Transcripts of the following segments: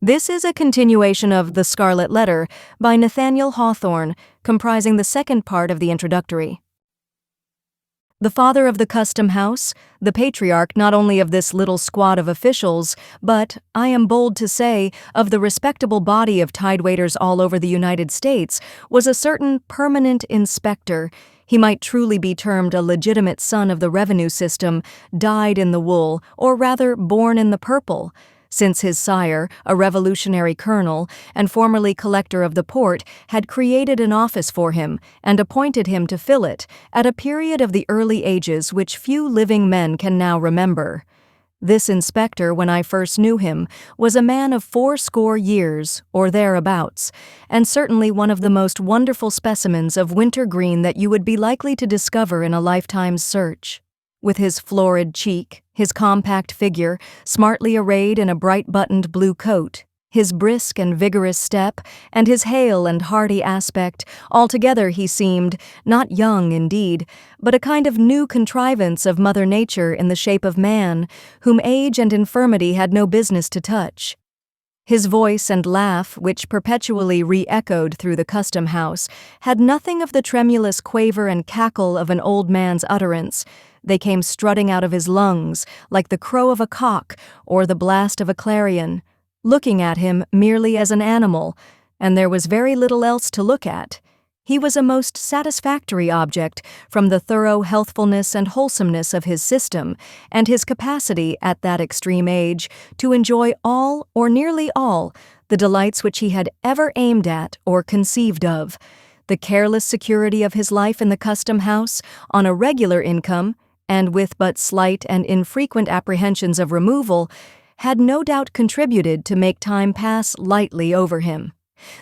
This is a continuation of The Scarlet Letter by Nathaniel Hawthorne, comprising the second part of the introductory. The father of the custom house, the patriarch not only of this little squad of officials, but, I am bold to say, of the respectable body of tidewaiters all over the United States, was a certain permanent inspector. He might truly be termed a legitimate son of the revenue system, dyed in the wool, or rather born in the purple, since his sire, a revolutionary colonel and formerly collector of the port, had created an office for him and appointed him to fill it at a period of the early ages which few living men can now remember. This inspector, when I first knew him, was a man of 80 years, or thereabouts, and certainly one of the most wonderful specimens of winter-green that you would be likely to discover in a lifetime's search. With his florid cheek, his compact figure, smartly arrayed in a bright-buttoned blue coat, his brisk and vigorous step, and his hale and hearty aspect, altogether he seemed, not young indeed, but a kind of new contrivance of Mother Nature in the shape of man, whom age and infirmity had no business to touch. His voice and laugh, which perpetually re-echoed through the custom house, had nothing of the tremulous quaver and cackle of an old man's utterance. They came strutting out of his lungs, like the crow of a cock or the blast of a clarion, looking at him merely as an animal, and there was very little else to look at. He was a most satisfactory object from the thorough healthfulness and wholesomeness of his system, and his capacity, at that extreme age, to enjoy all, or nearly all, the delights which he had ever aimed at or conceived of. The careless security of his life in the custom house, on a regular income, and with but slight and infrequent apprehensions of removal, had no doubt contributed to make time pass lightly over him.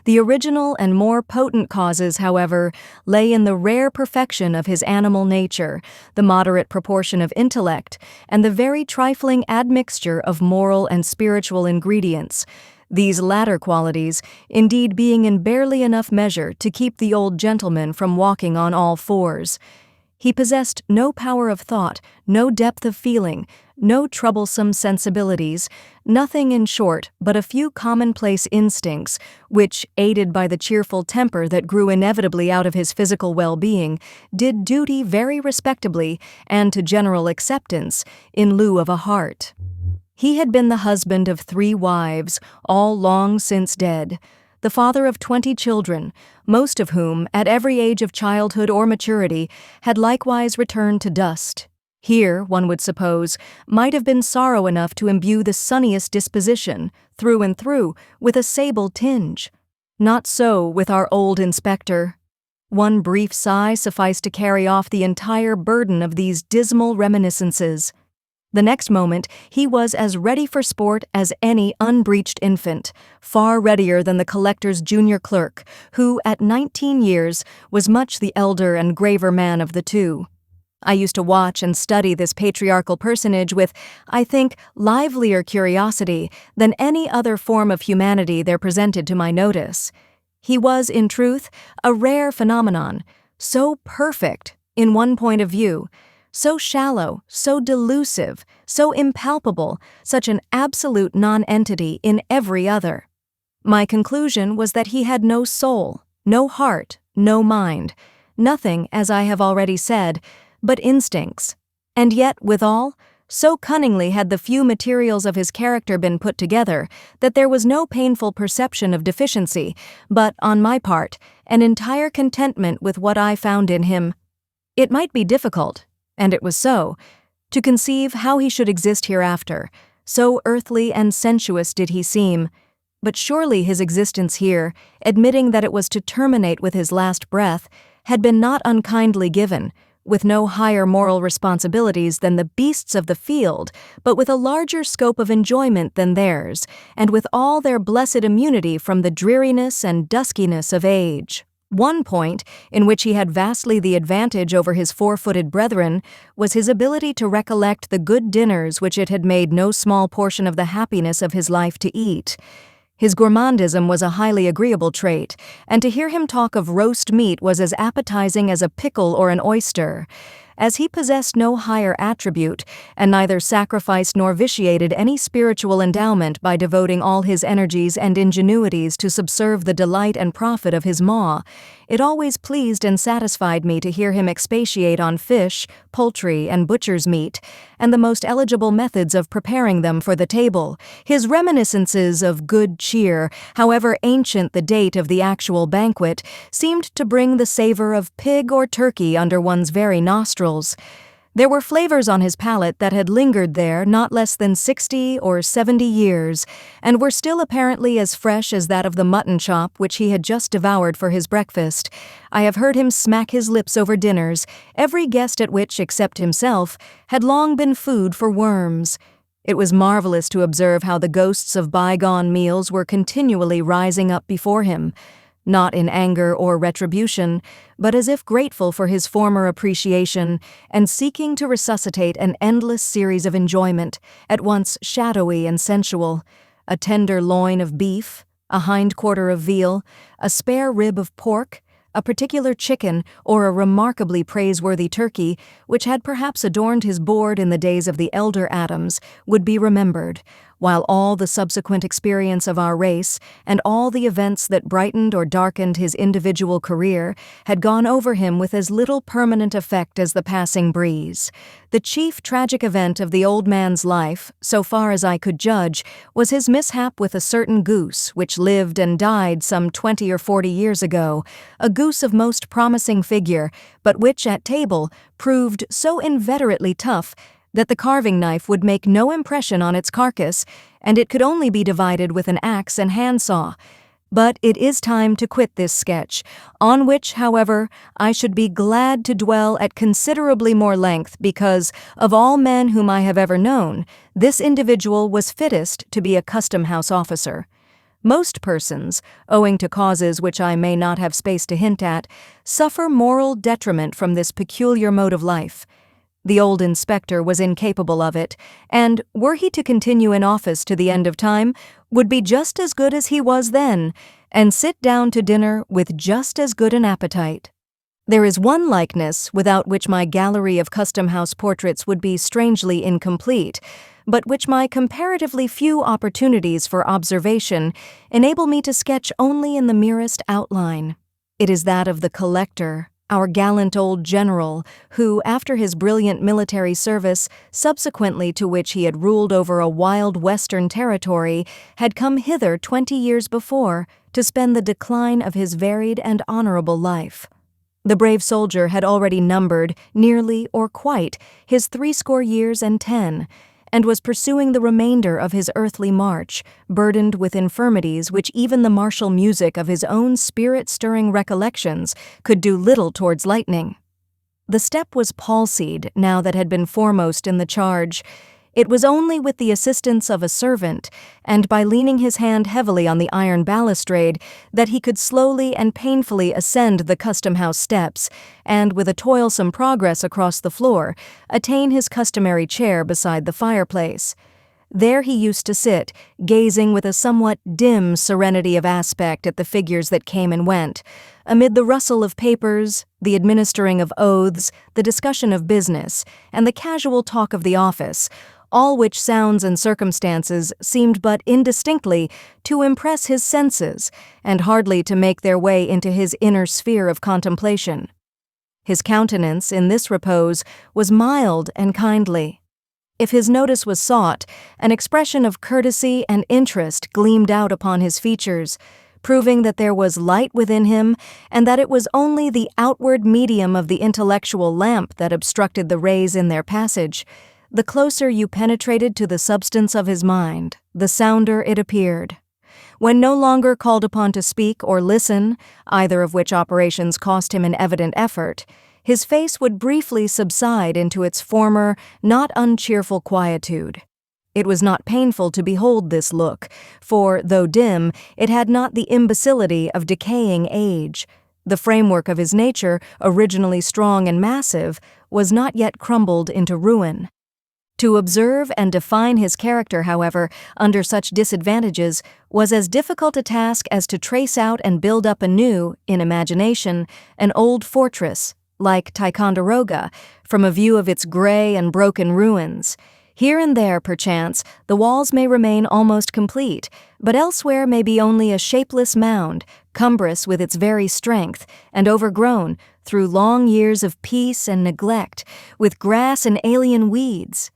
The original and more potent causes, however, lay in the rare perfection of his animal nature, the moderate proportion of intellect, and the very trifling admixture of moral and spiritual ingredients, these latter qualities, indeed, being in barely enough measure to keep the old gentleman from walking on all fours. He possessed no power of thought, no depth of feeling, no troublesome sensibilities, nothing, in short, but a few commonplace instincts, which, aided by the cheerful temper that grew inevitably out of his physical well-being, did duty very respectably and to general acceptance, in lieu of a heart. He had been the husband of 3 wives, all long since dead, the father of 20 children, most of whom, at every age of childhood or maturity, had likewise returned to dust. Here, one would suppose, might have been sorrow enough to imbue the sunniest disposition, through and through, with a sable tinge. Not so with our old inspector. One brief sigh sufficed to carry off the entire burden of these dismal reminiscences. The next moment he was as ready for sport as any unbreeched infant, far readier than the collector's junior clerk, who, at 19 years, was much the elder and graver man of the two. I used to watch and study this patriarchal personage with, I think, livelier curiosity than any other form of humanity there presented to my notice. He was, in truth, a rare phenomenon, so perfect, in one point of view, so shallow, so delusive, so impalpable, such an absolute nonentity in every other. My conclusion was that he had no soul, no heart, no mind, nothing, as I have already said, but instincts. And yet, withal, so cunningly had the few materials of his character been put together that there was no painful perception of deficiency, but, on my part, an entire contentment with what I found in him. It might be difficult, and it was so, to conceive how he should exist hereafter, so earthly and sensuous did he seem, but surely his existence here, admitting that it was to terminate with his last breath, had been not unkindly given, with no higher moral responsibilities than the beasts of the field, but with a larger scope of enjoyment than theirs, and with all their blessed immunity from the dreariness and duskiness of age. One point, in which he had vastly the advantage over his 4-footed brethren, was his ability to recollect the good dinners which it had made no small portion of the happiness of his life to eat. His gourmandism was a highly agreeable trait, and to hear him talk of roast meat was as appetizing as a pickle or an oyster. as he possessed no higher attribute, and neither sacrificed nor vitiated any spiritual endowment by devoting all his energies and ingenuities to subserve the delight and profit of his maw. It always pleased and satisfied me to hear him expatiate on fish, poultry, and butcher's meat, and the most eligible methods of preparing them for the table. His reminiscences of good cheer, however ancient the date of the actual banquet, seemed to bring the savor of pig or turkey under one's very nostrils. There were flavors on his palate that had lingered there not less than 60 or 70 years, and were still apparently as fresh as that of the mutton chop which he had just devoured for his breakfast. I have heard him smack his lips over dinners, every guest at which, except himself, had long been food for worms. It was marvelous to observe how the ghosts of bygone meals were continually rising up before him, not in anger or retribution, but as if grateful for his former appreciation and seeking to resuscitate an endless series of enjoyment, at once shadowy and sensual: a tender loin of beef, a hindquarter of veal, a spare rib of pork, a particular chicken, or a remarkably praiseworthy turkey, which had perhaps adorned his board in the days of the elder Adams, would be remembered, while all the subsequent experience of our race, and all the events that brightened or darkened his individual career, had gone over him with as little permanent effect as the passing breeze. The chief tragic event of the old man's life, so far as I could judge, was his mishap with a certain goose which lived and died some 20 or 40 years ago, a goose of most promising figure, but which at table proved so inveterately tough that the carving knife would make no impression on its carcass, and it could only be divided with an axe and handsaw. But it is time to quit this sketch, on which, however, I should be glad to dwell at considerably more length because, of all men whom I have ever known, this individual was fittest to be a custom-house officer. Most persons, owing to causes which I may not have space to hint at, suffer moral detriment from this peculiar mode of life. The old inspector was incapable of it, and, were he to continue in office to the end of time, would be just as good as he was then, and sit down to dinner with just as good an appetite. There is one likeness without which my gallery of custom-house portraits would be strangely incomplete, but which my comparatively few opportunities for observation enable me to sketch only in the merest outline. It is that of the collector, our gallant old general, who, after his brilliant military service, subsequently to which he had ruled over a wild western territory, had come hither 20 years before to spend the decline of his varied and honorable life. The brave soldier had already numbered, nearly or quite, his 80 years and 10, and was pursuing the remainder of his earthly march, burdened with infirmities which even the martial music of his own spirit-stirring recollections could do little towards lightening. The step was palsied now that had been foremost in the charge. It was only with the assistance of a servant, and by leaning his hand heavily on the iron balustrade, that he could slowly and painfully ascend the custom-house steps, and, with a toilsome progress across the floor, attain his customary chair beside the fireplace. There he used to sit, gazing with a somewhat dim serenity of aspect at the figures that came and went, amid the rustle of papers, the administering of oaths, the discussion of business, and the casual talk of the office, all which sounds and circumstances seemed but indistinctly to impress his senses and hardly to make their way into his inner sphere of contemplation. His countenance, in this repose, was mild and kindly. If his notice was sought, an expression of courtesy and interest gleamed out upon his features, proving that there was light within him and that it was only the outward medium of the intellectual lamp that obstructed the rays in their passage. The closer you penetrated to the substance of his mind, the sounder it appeared. When no longer called upon to speak or listen, either of which operations cost him an evident effort, his face would briefly subside into its former, not uncheerful quietude. It was not painful to behold this look, for, though dim, it had not the imbecility of decaying age. The framework of his nature, originally strong and massive, was not yet crumbled into ruin. To observe and define his character, however, under such disadvantages, was as difficult a task as to trace out and build up anew, in imagination, an old fortress, like Ticonderoga, from a view of its gray and broken ruins. Here and there, perchance, the walls may remain almost complete, but elsewhere may be only a shapeless mound, cumbrous with its very strength, and overgrown, through long years of peace and neglect, with grass and alien weeds.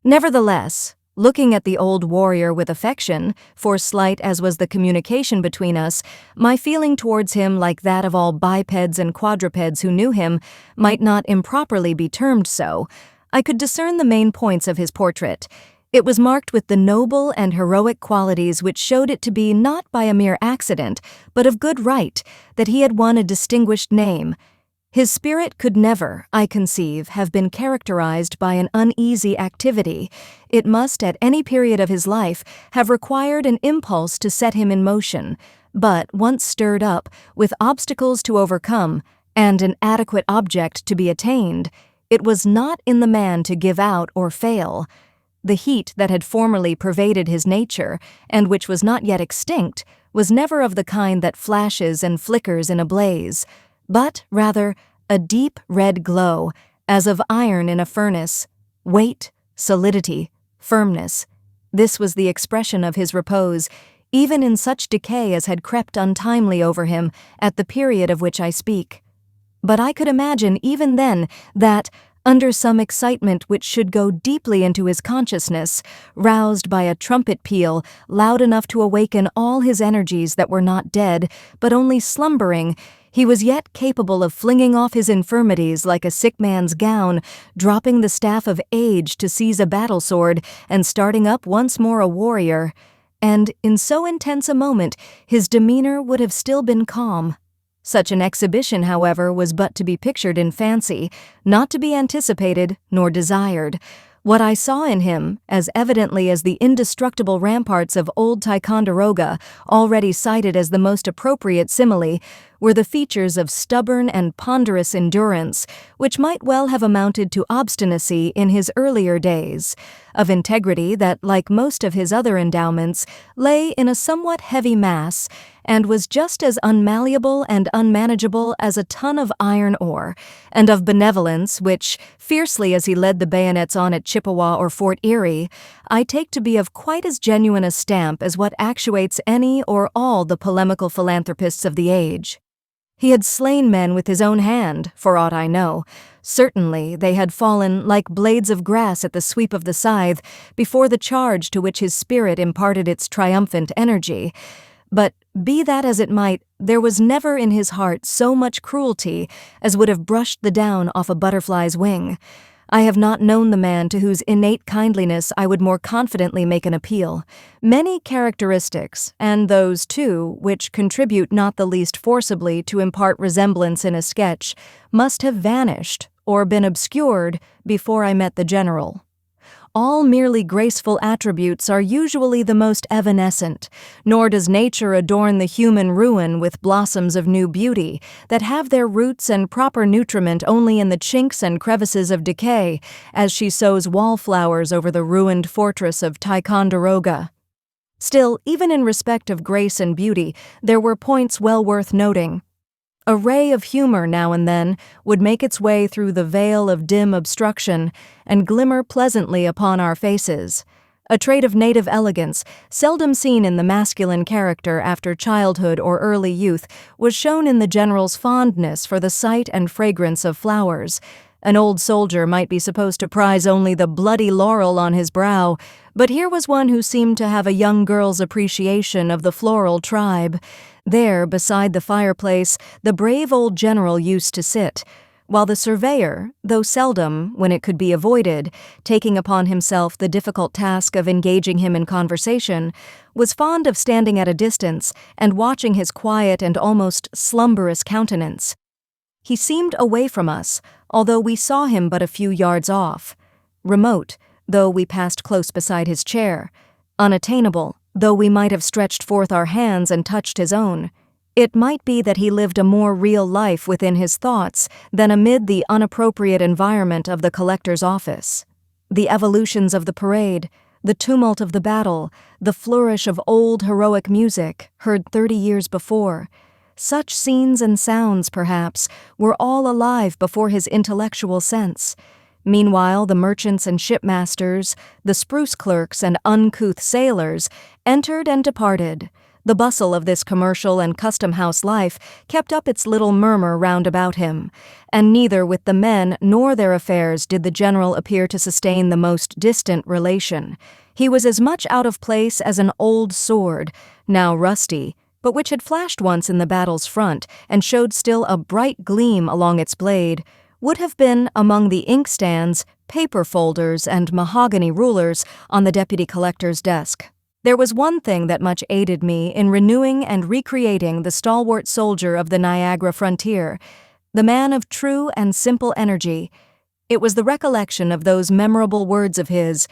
Nevertheless, looking at the old warrior with affection, for slight as was the communication between us, my feeling towards him, like that of all bipeds and quadrupeds who knew him, might not improperly be termed so. I could discern the main points of his portrait. It was marked with the noble and heroic qualities which showed it to be not by a mere accident, but of good right, that he had won a distinguished name. His spirit could never, I conceive, have been characterized by an uneasy activity. It must, at any period of his life, have required an impulse to set him in motion, but, once stirred up, with obstacles to overcome, and an adequate object to be attained, it was not in the man to give out or fail. The heat that had formerly pervaded his nature, and which was not yet extinct, was never of the kind that flashes and flickers in a blaze, but, rather, a deep red glow, as of iron in a furnace. Weight, solidity, firmness. This was the expression of his repose, even in such decay as had crept untimely over him at the period of which I speak. But I could imagine even then that, under some excitement which should go deeply into his consciousness, roused by a trumpet peal loud enough to awaken all his energies that were not dead, but only slumbering, he was yet capable of flinging off his infirmities like a sick man's gown, dropping the staff of age to seize a battle-sword, and starting up once more a warrior. And, in so intense a moment, his demeanor would have still been calm. Such an exhibition, however, was but to be pictured in fancy, not to be anticipated nor desired. What I saw in him, as evidently as the indestructible ramparts of old Ticonderoga, already cited as the most appropriate simile, were the features of stubborn and ponderous endurance, which might well have amounted to obstinacy in his earlier days, of integrity that, like most of his other endowments, lay in a somewhat heavy mass, and was just as unmalleable and unmanageable as a ton of iron ore, and of benevolence which, fiercely as he led the bayonets on at Chippewa or Fort Erie, I take to be of quite as genuine a stamp as what actuates any or all the polemical philanthropists of the age. He had slain men with his own hand, for aught I know. Certainly they had fallen like blades of grass at the sweep of the scythe before the charge to which his spirit imparted its triumphant energy. But, be that as it might, there was never in his heart so much cruelty as would have brushed the down off a butterfly's wing. I have not known the man to whose innate kindliness I would more confidently make an appeal. Many characteristics, and those, too, which contribute not the least forcibly to impart resemblance in a sketch, must have vanished or been obscured before I met the general. All merely graceful attributes are usually the most evanescent, nor does nature adorn the human ruin with blossoms of new beauty that have their roots and proper nutriment only in the chinks and crevices of decay, as she sows wallflowers over the ruined fortress of Ticonderoga. Still, even in respect of grace and beauty, there were points well worth noting. A ray of humor now and then would make its way through the veil of dim obstruction and glimmer pleasantly upon our faces. A trait of native elegance, seldom seen in the masculine character after childhood or early youth, was shown in the general's fondness for the sight and fragrance of flowers. An old soldier might be supposed to prize only the bloody laurel on his brow, but here was one who seemed to have a young girl's appreciation of the floral tribe. There, beside the fireplace, the brave old general used to sit, while the surveyor, though seldom, when it could be avoided, taking upon himself the difficult task of engaging him in conversation, was fond of standing at a distance and watching his quiet and almost slumberous countenance. He seemed away from us, although we saw him but a few yards off; remote, though we passed close beside his chair; unattainable, though we might have stretched forth our hands and touched his own. It might be that he lived a more real life within his thoughts than amid the unappropriate environment of the collector's office. The evolutions of the parade, the tumult of the battle, the flourish of old heroic music, heard 30 years before, Such scenes and sounds, perhaps, were all alive before his intellectual sense. Meanwhile, the merchants and shipmasters, the spruce clerks and uncouth sailors, entered and departed. The bustle of this commercial and custom-house life kept up its little murmur round about him, and neither with the men nor their affairs did the general appear to sustain the most distant relation. He was as much out of place as an old sword, now rusty, but which had flashed once in the battle's front and showed still a bright gleam along its blade, would have been among the inkstands, paper folders, and mahogany rulers on the deputy collector's desk. There was one thing that much aided me in renewing and recreating the stalwart soldier of the Niagara frontier, the man of true and simple energy. It was the recollection of those memorable words of his,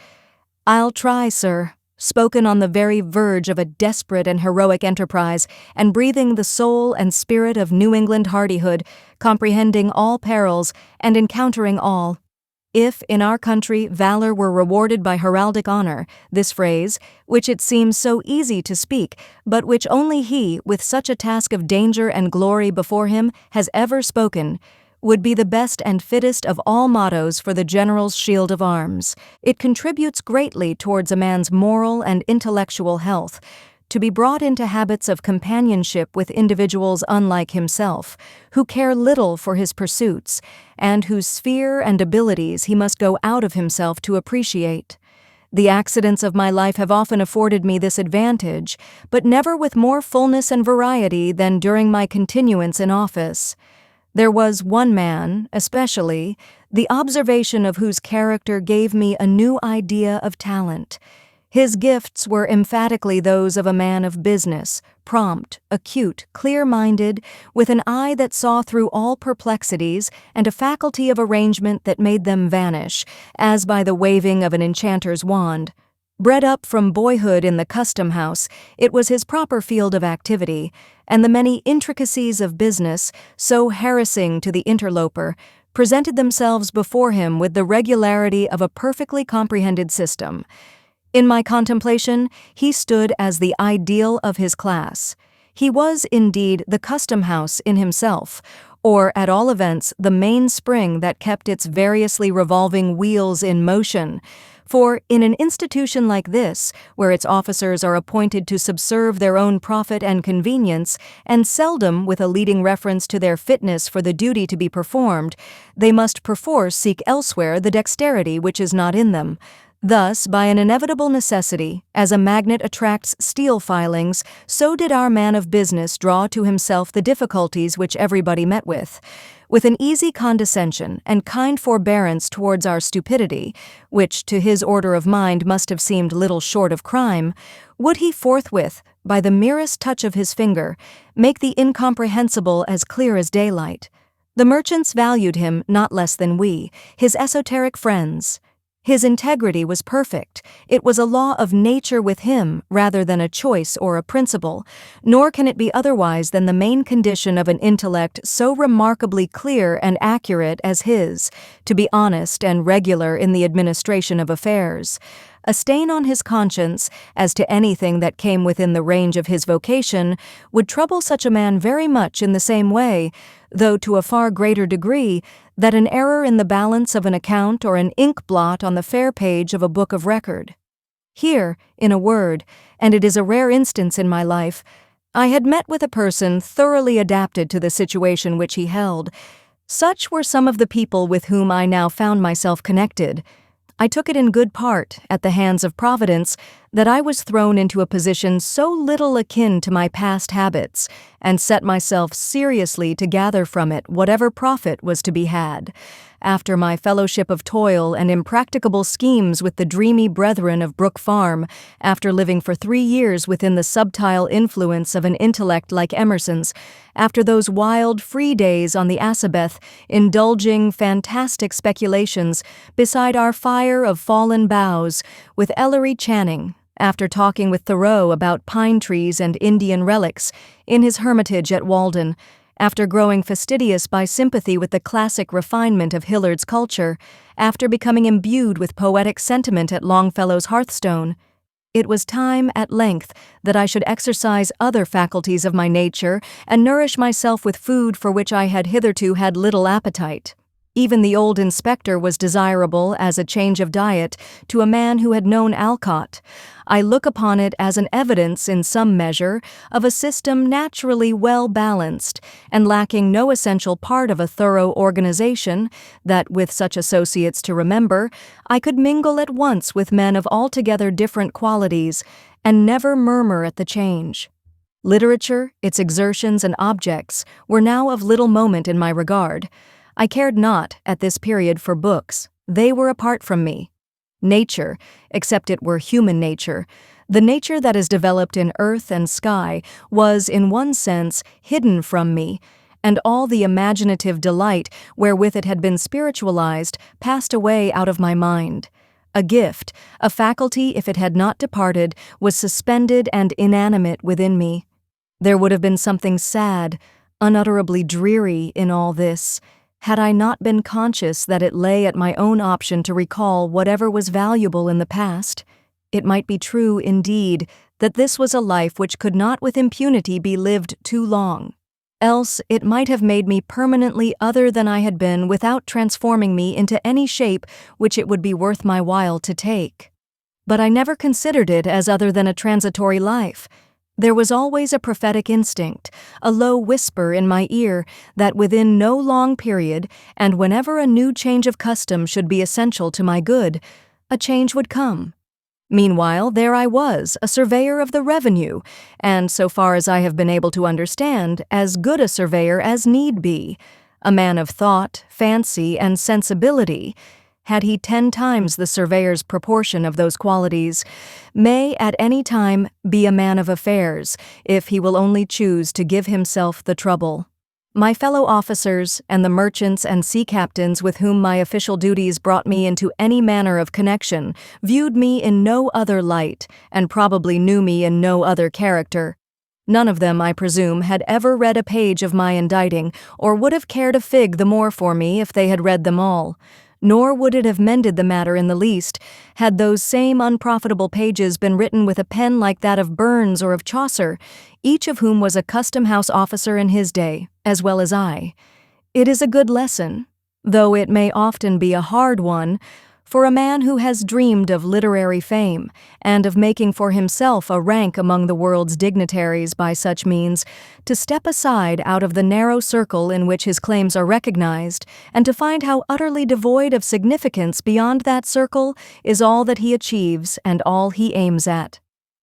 "I'll try, sir," spoken on the very verge of a desperate and heroic enterprise, and breathing the soul and spirit of New England hardihood, comprehending all perils and encountering all. If, in our country, valor were rewarded by heraldic honor, this phrase, which it seems so easy to speak, but which only he, with such a task of danger and glory before him, has ever spoken, would be the best and fittest of all mottos for the general's shield of arms. It contributes greatly towards a man's moral and intellectual health, to be brought into habits of companionship with individuals unlike himself, who care little for his pursuits, and whose sphere and abilities he must go out of himself to appreciate. The accidents of my life have often afforded me this advantage, but never with more fullness and variety than during my continuance in office. There was one man, especially, the observation of whose character gave me a new idea of talent. His gifts were emphatically those of a man of business, prompt, acute, clear-minded, with an eye that saw through all perplexities and a faculty of arrangement that made them vanish, as by the waving of an enchanter's wand. Bred up from boyhood in the custom house, it was his proper field of activity, and the many intricacies of business, so harassing to the interloper, presented themselves before him with the regularity of a perfectly comprehended system. In my contemplation, he stood as the ideal of his class. He was, indeed, the custom house in himself, or, at all events, the mainspring that kept its variously revolving wheels in motion. For, in an institution like this, where its officers are appointed to subserve their own profit and convenience, and seldom with a leading reference to their fitness for the duty to be performed, they must perforce seek elsewhere the dexterity which is not in them. Thus, by an inevitable necessity, as a magnet attracts steel filings, so did our man of business draw to himself the difficulties which everybody met with. With an easy condescension and kind forbearance towards our stupidity, which to his order of mind must have seemed little short of crime, would he forthwith, by the merest touch of his finger, make the incomprehensible as clear as daylight. The merchants valued him not less than we, his esoteric friends. His integrity was perfect. It was a law of nature with him rather than a choice or a principle, nor can it be otherwise than the main condition of an intellect so remarkably clear and accurate as his, to be honest and regular in the administration of affairs. A stain on his conscience, as to anything that came within the range of his vocation, would trouble such a man very much in the same way, though to a far greater degree, that an error in the balance of an account or an ink blot on the fair page of a book of record. Here, in a word, and it is a rare instance in my life, I had met with a person thoroughly adapted to the situation which he held. Such were some of the people with whom I now found myself connected. I took it in good part, at the hands of Providence, that I was thrown into a position so little akin to my past habits, and set myself seriously to gather from it whatever profit was to be had. After my fellowship of toil and impracticable schemes with the dreamy brethren of Brook Farm, after living for 3 years within the subtile influence of an intellect like Emerson's, after those wild, free days on the Assabeth, indulging fantastic speculations beside our fire of fallen boughs, with Ellery Channing, after talking with Thoreau about pine trees and Indian relics, in his hermitage at Walden, after growing fastidious by sympathy with the classic refinement of Hillard's culture, after becoming imbued with poetic sentiment at Longfellow's hearthstone, It was time, at length, that I should exercise other faculties of my nature and nourish myself with food for which I had hitherto had little appetite. Even the old inspector was desirable as a change of diet to a man who had known Alcott. I look upon it as an evidence, in some measure, of a system naturally well balanced and lacking no essential part of a thorough organization, that, with such associates to remember, I could mingle at once with men of altogether different qualities and never murmur at the change. Literature, its exertions and objects, were now of little moment in my regard. I cared not, at this period, for books. They were apart from me. Nature, except it were human nature, the nature that is developed in earth and sky, was, in one sense, hidden from me, and all the imaginative delight wherewith it had been spiritualized passed away out of my mind. A gift, a faculty, if it had not departed, was suspended and inanimate within me. There would have been something sad, unutterably dreary in all this, had I not been conscious that it lay at my own option to recall whatever was valuable in the past. It might be true, indeed, that this was a life which could not with impunity be lived too long. Else it might have made me permanently other than I had been without transforming me into any shape which it would be worth my while to take. But I never considered it as other than a transitory life. There was always a prophetic instinct, a low whisper in my ear that within no long period, and whenever a new change of custom should be essential to my good, a change would come. Meanwhile, there I was, a surveyor of the revenue, and, so far as I have been able to understand, as good a surveyor as need be, a man of thought, fancy, and sensibility. Had he 10 times the surveyor's proportion of those qualities, may at any time be a man of affairs, if he will only choose to give himself the trouble. My fellow officers and the merchants and sea captains with whom my official duties brought me into any manner of connection viewed me in no other light, and probably knew me in no other character. None of them, I presume, had ever read a page of my inditing, or would have cared a fig the more for me if they had read them all. Nor would it have mended the matter in the least, had those same unprofitable pages been written with a pen like that of Burns or of Chaucer, each of whom was a custom-house officer in his day, as well as I. It is a good lesson, though it may often be a hard one, for a man who has dreamed of literary fame, and of making for himself a rank among the world's dignitaries by such means, to step aside out of the narrow circle in which his claims are recognized, and to find how utterly devoid of significance beyond that circle is all that he achieves and all he aims at.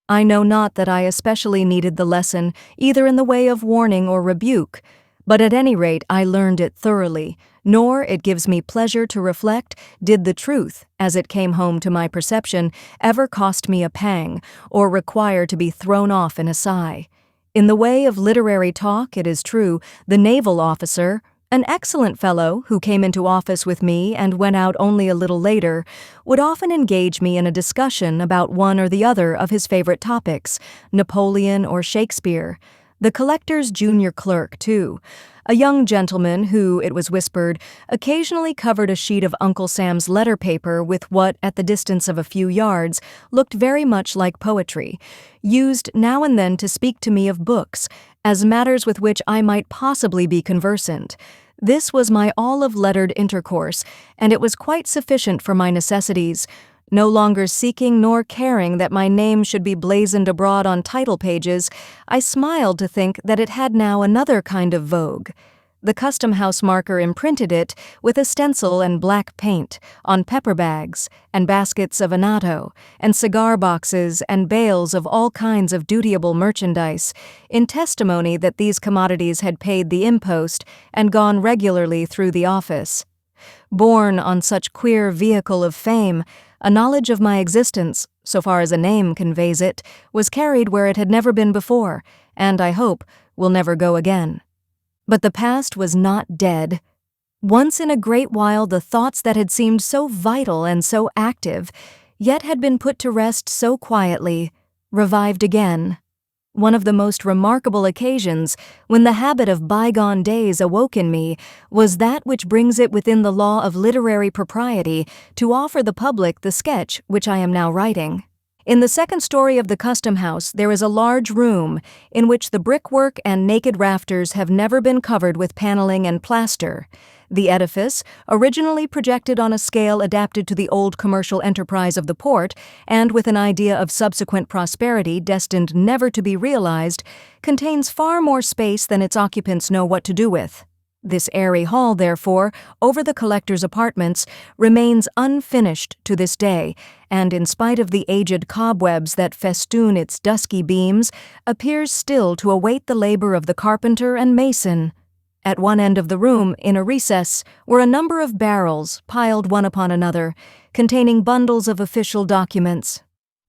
I know not that I especially needed the lesson, either in the way of warning or rebuke, but at any rate I learned it thoroughly, nor, it gives me pleasure to reflect, did the truth, as it came home to my perception, ever cost me a pang, or require to be thrown off in a sigh. In the way of literary talk, it is true, the naval officer, an excellent fellow who came into office with me and went out only a little later, would often engage me in a discussion about one or the other of his favorite topics, Napoleon or Shakespeare. The collector's junior clerk, too, a young gentleman who, it was whispered, occasionally covered a sheet of Uncle Sam's letter paper with what, at the distance of a few yards, looked very much like poetry, used now and then to speak to me of books, as matters with which I might possibly be conversant. This was my olive-lettered intercourse, and it was quite sufficient for my necessities, no longer seeking nor caring that my name should be blazoned abroad on title pages. I smiled to think that it had now another kind of vogue. The custom-house marker imprinted it with a stencil and black paint on pepper bags and baskets of annatto and cigar boxes and bales of all kinds of dutiable merchandise, in testimony that these commodities had paid the impost and gone regularly through the office. Borne on such queer vehicle of fame, a knowledge of my existence, so far as a name conveys it, was carried where it had never been before, and, I hope, will never go again. But the past was not dead. Once in a great while the thoughts that had seemed so vital and so active, yet had been put to rest so quietly, revived again. One of the most remarkable occasions, when the habit of bygone days awoke in me, was that which brings it within the law of literary propriety to offer the public the sketch which I am now writing. In the second story of the custom house, there is a large room in which the brickwork and naked rafters have never been covered with paneling and plaster. The edifice, originally projected on a scale adapted to the old commercial enterprise of the port, and with an idea of subsequent prosperity destined never to be realized, contains far more space than its occupants know what to do with. This airy hall, therefore, over the collector's apartments, remains unfinished to this day, and in spite of the aged cobwebs that festoon its dusky beams, appears still to await the labor of the carpenter and mason. At one end of the room, in a recess, were a number of barrels, piled one upon another, containing bundles of official documents.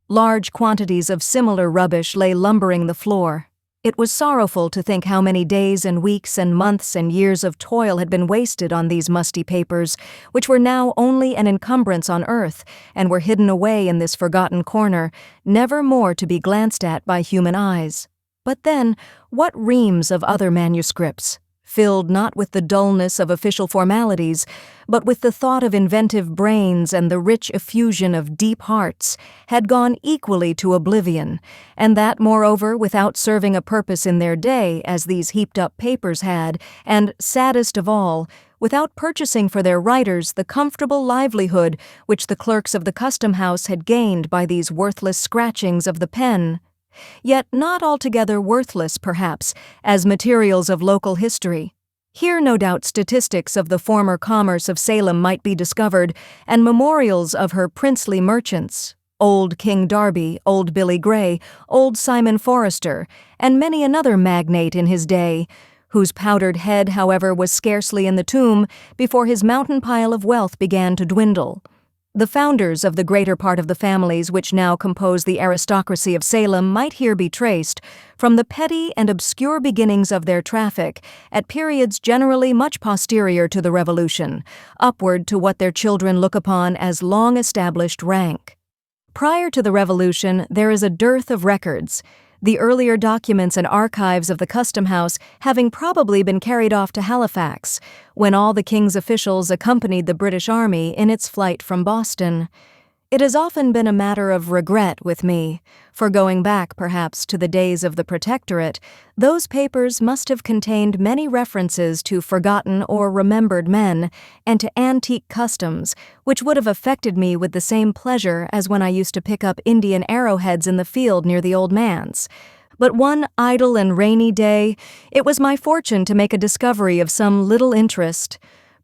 Large quantities of similar rubbish lay lumbering the floor. It was sorrowful to think how many days and weeks and months and years of toil had been wasted on these musty papers, which were now only an encumbrance on earth, and were hidden away in this forgotten corner, never more to be glanced at by human eyes. But then, what reams of other manuscripts, filled not with the dullness of official formalities, but with the thought of inventive brains and the rich effusion of deep hearts, had gone equally to oblivion, and that, moreover, without serving a purpose in their day, as these heaped-up papers had, and, saddest of all, without purchasing for their writers the comfortable livelihood which the clerks of the custom house had gained by these worthless scratchings of the pen. Yet not altogether worthless, perhaps, as materials of local history. Here, no doubt, statistics of the former commerce of Salem might be discovered, and memorials of her princely merchants, old King Darby, old Billy Gray, old Simon Forrester, and many another magnate in his day, whose powdered head, however, was scarcely in the tomb before his mountain pile of wealth began to dwindle. The founders of the greater part of the families which now compose the aristocracy of Salem might here be traced, from the petty and obscure beginnings of their traffic, at periods generally much posterior to the Revolution, upward to what their children look upon as long-established rank. Prior to the Revolution, there is a dearth of records, the earlier documents and archives of the custom house having probably been carried off to Halifax, when all the king's officials accompanied the British Army in its flight from Boston. It has often been a matter of regret with me, for going back perhaps to the days of the Protectorate, those papers must have contained many references to forgotten or remembered men, and to antique customs, which would have affected me with the same pleasure as when I used to pick up Indian arrowheads in the field near the old manse. But one idle and rainy day, it was my fortune to make a discovery of some little interest.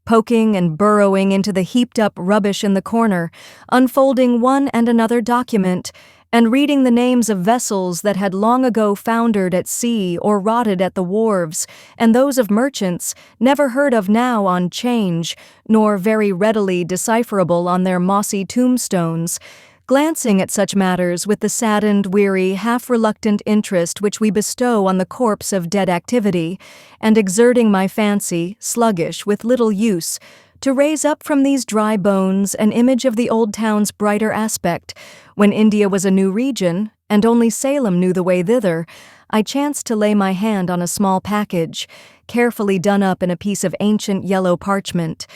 Poking and burrowing into the heaped-up rubbish in the corner, unfolding one and another document, and reading the names of vessels that had long ago foundered at sea or rotted at the wharves, and those of merchants, never heard of now on 'change, nor very readily decipherable on their mossy tombstones, glancing at such matters with the saddened, weary, half-reluctant interest which we bestow on the corpse of dead activity, and exerting my fancy, sluggish with little use, to raise up from these dry bones an image of the old town's brighter aspect, when India was a new region, and only Salem knew the way thither, I chanced to lay my hand on a small package, carefully done up in a piece of ancient yellow parchment.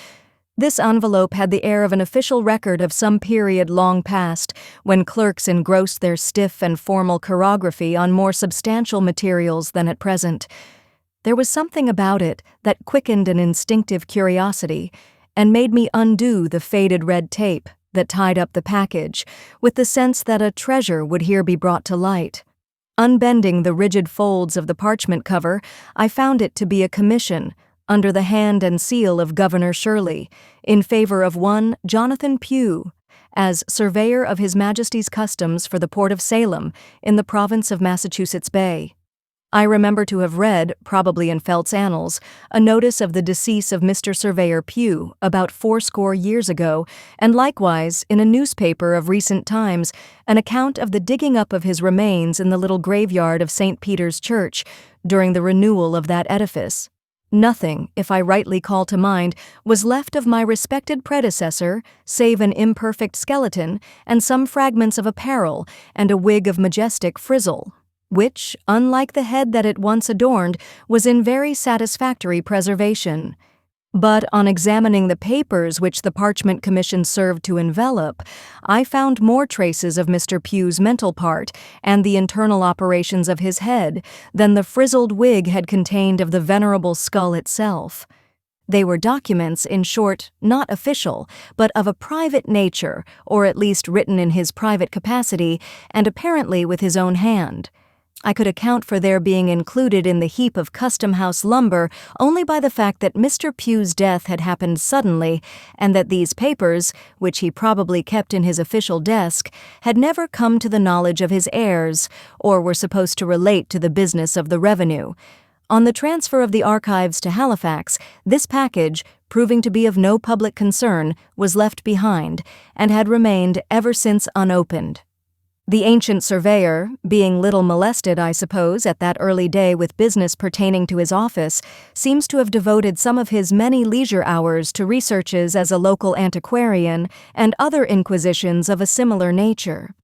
This envelope had the air of an official record of some period long past, when clerks engrossed their stiff and formal chirography on more substantial materials than at present. There was something about it that quickened an instinctive curiosity, and made me undo the faded red tape that tied up the package, with the sense that a treasure would here be brought to light. Unbending the rigid folds of the parchment cover, I found it to be a commission, under the hand and seal of Governor Shirley, in favor of one Jonathan Pugh, as surveyor of His Majesty's Customs for the Port of Salem, in the province of Massachusetts Bay. I remember to have read, probably in Felt's Annals, a notice of the decease of Mr. Surveyor Pugh about 80 years ago, and likewise, in a newspaper of recent times, an account of the digging up of his remains in the little graveyard of St. Peter's Church, during the renewal of that edifice. Nothing, if I rightly call to mind, was left of my respected predecessor, save an imperfect skeleton and some fragments of apparel and a wig of majestic frizzle, which, unlike the head that it once adorned, was in very satisfactory preservation. But on examining the papers which the Parchment Commission served to envelop, I found more traces of Mr. Pugh's mental part and the internal operations of his head than the frizzled wig had contained of the venerable skull itself. They were documents, in short, not official, but of a private nature, or at least written in his private capacity, and apparently with his own hand. I could account for their being included in the heap of custom-house lumber only by the fact that Mr. Pugh's death had happened suddenly, and that these papers, which he probably kept in his official desk, had never come to the knowledge of his heirs, or were supposed to relate to the business of the revenue. On the transfer of the archives to Halifax, this package, proving to be of no public concern, was left behind, and had remained ever since unopened. The ancient surveyor, being little molested, I suppose, at that early day with business pertaining to his office, seems to have devoted some of his many leisure hours to researches as a local antiquarian and other inquisitions of a similar nature.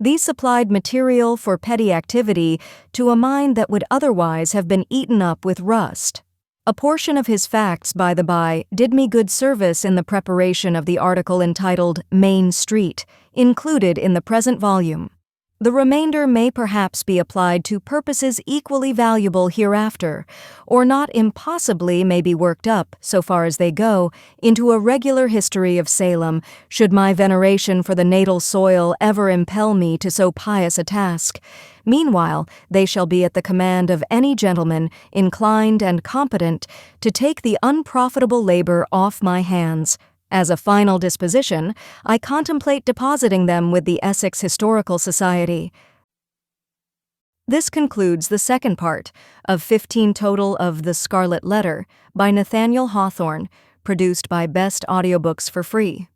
These supplied material for petty activity to a mind that would otherwise have been eaten up with rust. A portion of his facts, by the by, did me good service in the preparation of the article entitled Main Street, included in the present volume. The remainder may perhaps be applied to purposes equally valuable hereafter, or not impossibly may be worked up, so far as they go, into a regular history of Salem, should my veneration for the natal soil ever impel me to so pious a task. Meanwhile, they shall be at the command of any gentleman inclined and competent to take the unprofitable labor off my hands. As a final disposition, I contemplate depositing them with the Essex Historical Society. This concludes the second part of 15 total of The Scarlet Letter by Nathaniel Hawthorne, produced by Best Audiobooks for free.